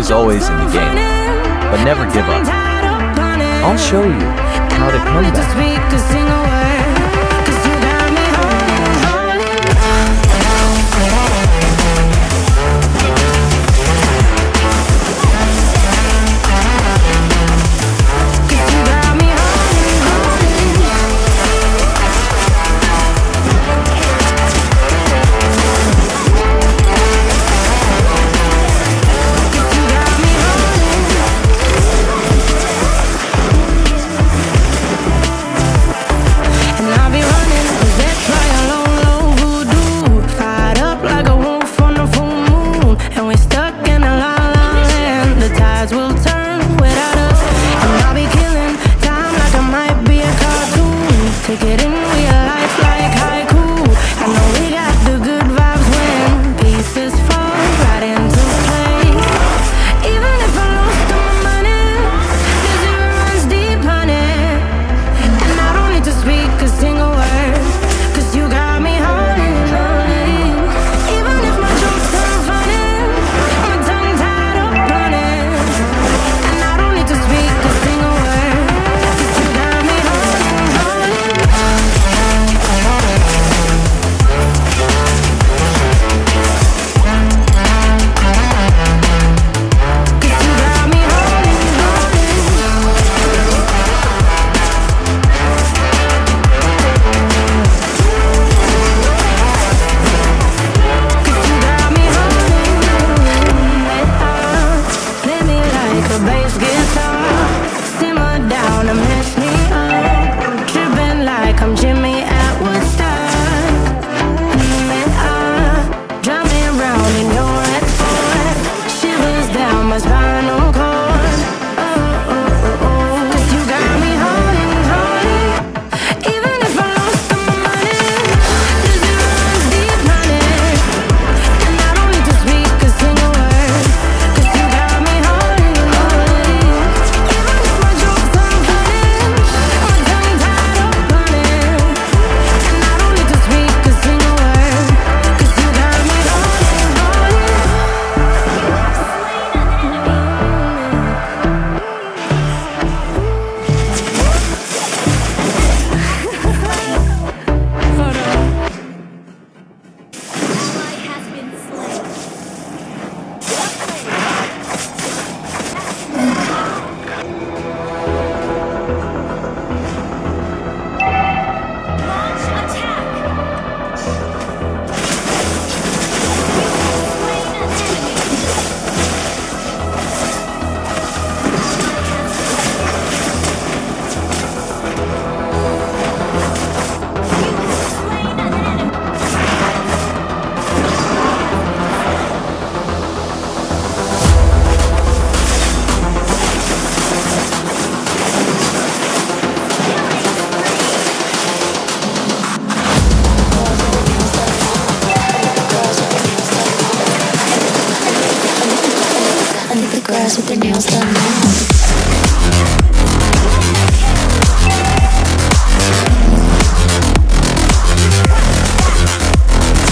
is always in the game, but never give up. I'll show you how to come back. With their nails done now.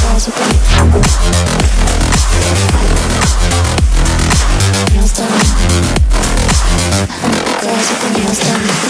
Girls with their nails done. Girls with their nails done.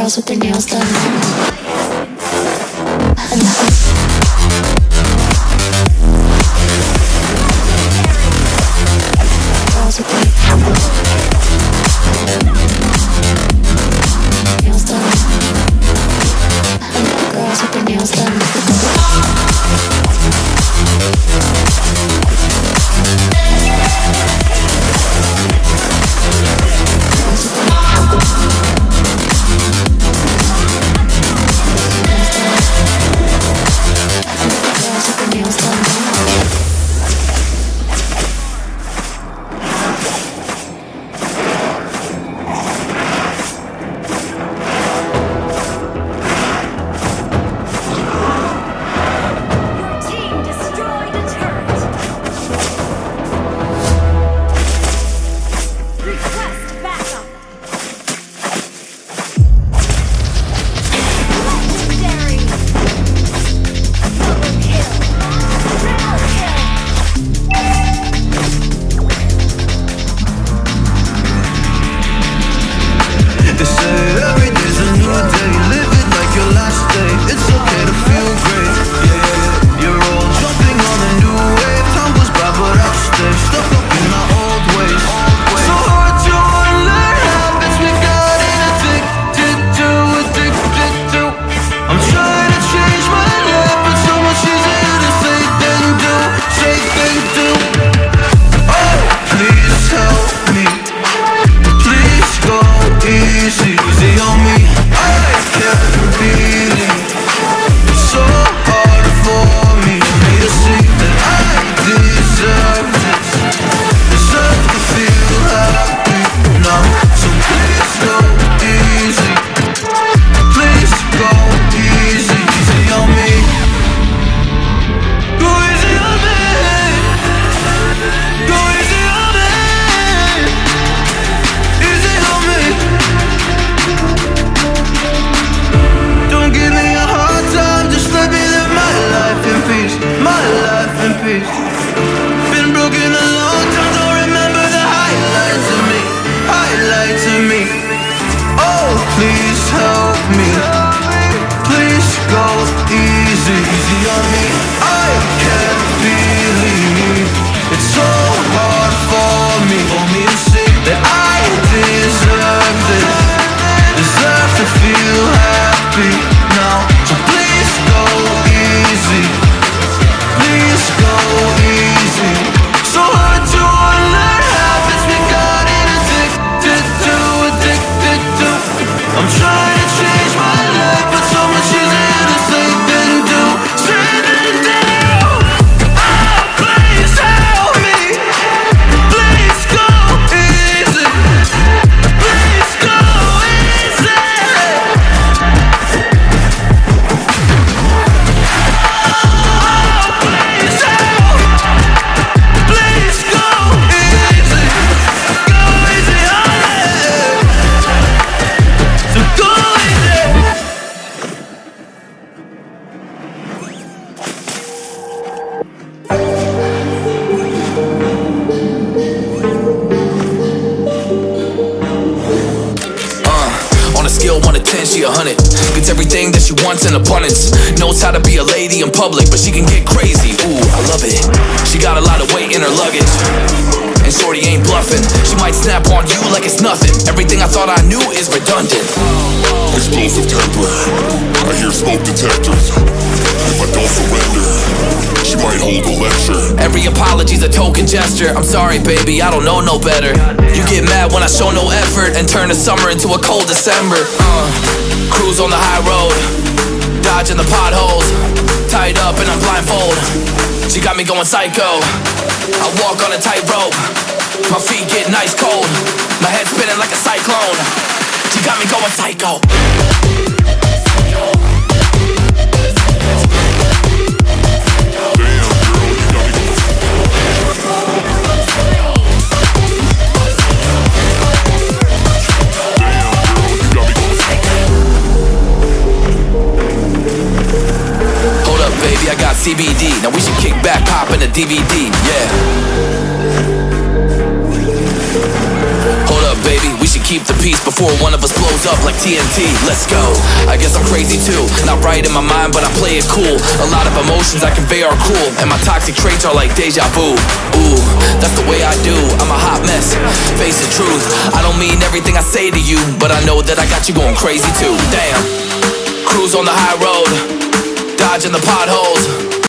girls with their nails done now. Girls with their nails done. Girls with their nails done. In abundance, knows how to be a lady in public, but she can get crazy. Ooh, I love it. She got a lot of weight in her luggage, and shorty ain't bluffing. She might snap on you like it's nothing. Everything I thought I knew is redundant. Explosive temper, I hear smoke detectors. If I don't surrender, she might hold a lecture. Every apology's a token gesture. I'm sorry, baby, I don't know no better. You get mad when I show no effort and turn the summer into a cold December. Cruise on the high road, dodging the potholes, tied up and I'm blindfold. She got me going psycho. I walk on a tightrope, my feet getting ice cold, my head spinning like a cyclone. She got me going psycho. Baby, I got CBD. Now we should kick back, pop in the DVD, yeah. Hold up, baby, we should keep the peace before one of us blows up like TNT. Let's go. I guess I'm crazy too. Not right in my mind, but I play it cool. A lot of emotions I convey are cruel, and my toxic traits are like deja vu. Ooh, that's the way I do. I'm a hot mess. Face the truth. I don't mean everything I say to you, but I know that I got you going crazy too. Damn. Cruise on the high road, dodging the potholes.